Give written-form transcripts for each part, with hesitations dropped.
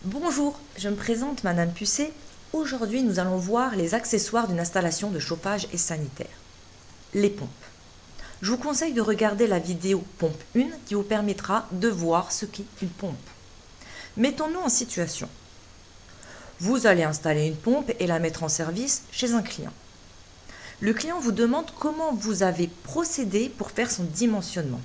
Bonjour, je me présente Madame Pucet. Aujourd'hui, nous allons voir les accessoires d'une installation de chauffage et sanitaire. Les pompes. Je vous conseille de regarder la vidéo pompe 1 qui vous permettra de voir ce qu'est une pompe. Mettons-nous en situation. Vous allez installer une pompe et la mettre en service chez un client. Le client vous demande comment vous avez procédé pour faire son dimensionnement.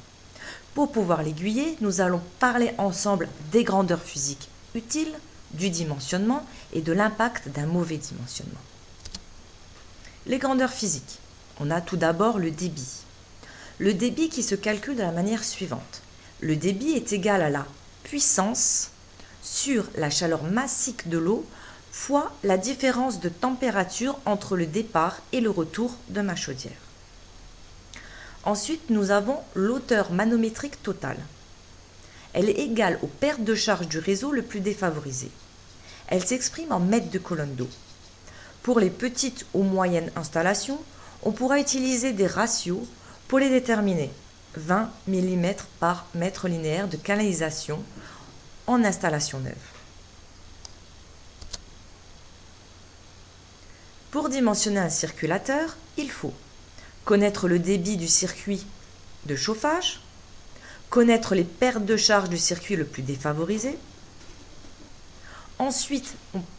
Pour pouvoir l'aiguiller, nous allons parler ensemble des grandeurs physiques utiles, du dimensionnement et de l'impact d'un mauvais dimensionnement. Les grandeurs physiques. On a tout d'abord le débit. Le débit qui se calcule de la manière suivante. Le débit est égal à la puissance sur la chaleur massique de l'eau fois la différence de température entre le départ et le retour de ma chaudière. Ensuite, nous avons l'hauteur manométrique totale. Elle est égale aux pertes de charge du réseau le plus défavorisé. Elle s'exprime en mètres de colonne d'eau. Pour les petites ou moyennes installations, on pourra utiliser des ratios pour les déterminer. 20 mm par mètre linéaire de canalisation en installation neuve. Pour dimensionner un circulateur, il faut connaître le débit du circuit de chauffage, connaître les pertes de charge du circuit le plus défavorisé. Ensuite,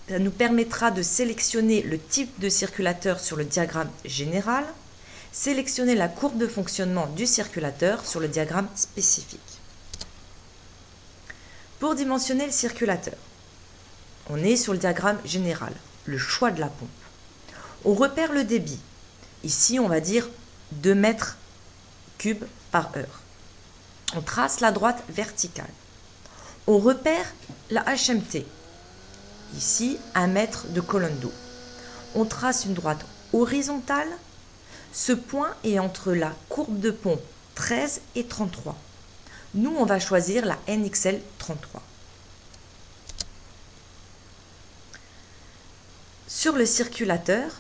ça nous permettra de sélectionner le type de circulateur sur le diagramme général, sélectionner la courbe de fonctionnement du circulateur sur le diagramme spécifique. Pour dimensionner le circulateur, on est sur le diagramme général, le choix de la pompe. On repère le débit. Ici, on va dire 2 mètres cubes par heure. On trace la droite verticale. On repère la HMT. Ici, 1 mètre de colonne d'eau. On trace une droite horizontale. Ce point est entre la courbe de pompe 13 et 33. Nous, on va choisir la NXL 33. Sur le circulateur,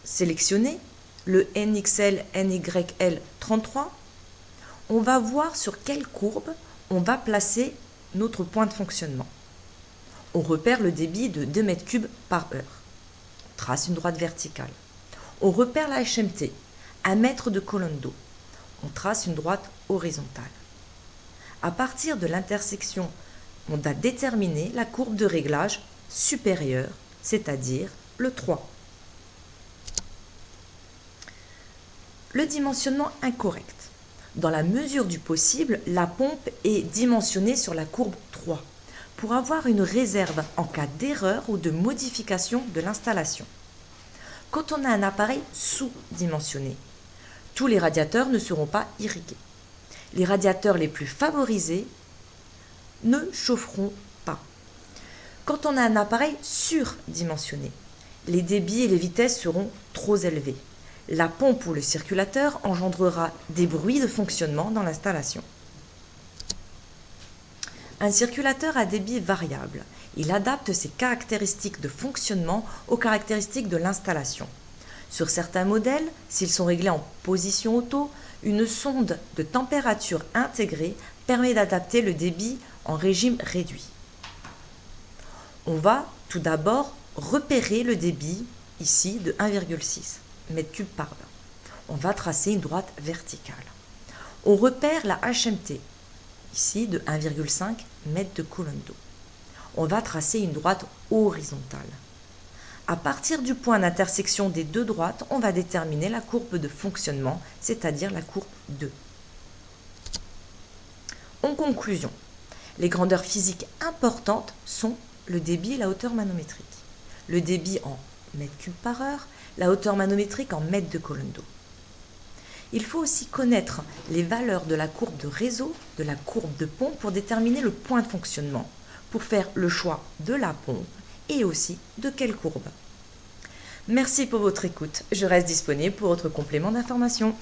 sélectionnez le NXL NYL 33. On va voir sur quelle courbe on va placer notre point de fonctionnement. On repère le débit de 2 mètres cubes par heure. On trace une droite verticale. On repère la HMT, 1 mètre de colonne d'eau. On trace une droite horizontale. À partir de l'intersection, on va déterminer la courbe de réglage supérieure, c'est-à-dire le 3. Le dimensionnement incorrect. Dans la mesure du possible, la pompe est dimensionnée sur la courbe 3 pour avoir une réserve en cas d'erreur ou de modification de l'installation. Quand on a un appareil sous-dimensionné, tous les radiateurs ne seront pas irrigués. Les radiateurs les plus favorisés ne chaufferont pas. Quand on a un appareil surdimensionné, les débits et les vitesses seront trop élevés. La pompe ou le circulateur engendrera des bruits de fonctionnement dans l'installation. Un circulateur à débit variable. Il adapte ses caractéristiques de fonctionnement aux caractéristiques de l'installation. Sur certains modèles, s'ils sont réglés en position auto, une sonde de température intégrée permet d'adapter le débit en régime réduit. On va tout d'abord repérer le débit ici de 1,6 m3 par heure. On va tracer une droite verticale. On repère la HMT, ici de 1,5 m de colonne d'eau. On va tracer une droite horizontale. À partir du point d'intersection des deux droites, on va déterminer la courbe de fonctionnement, c'est-à-dire la courbe 2. En conclusion, les grandeurs physiques importantes sont le débit et la hauteur manométrique. Le débit en mètres cubes par heure, la hauteur manométrique en mètres de colonne d'eau. Il faut aussi connaître les valeurs de la courbe de réseau, de la courbe de pompe pour déterminer le point de fonctionnement, pour faire le choix de la pompe et aussi de quelle courbe. Merci pour votre écoute. Je reste disponible pour autres compléments d'information.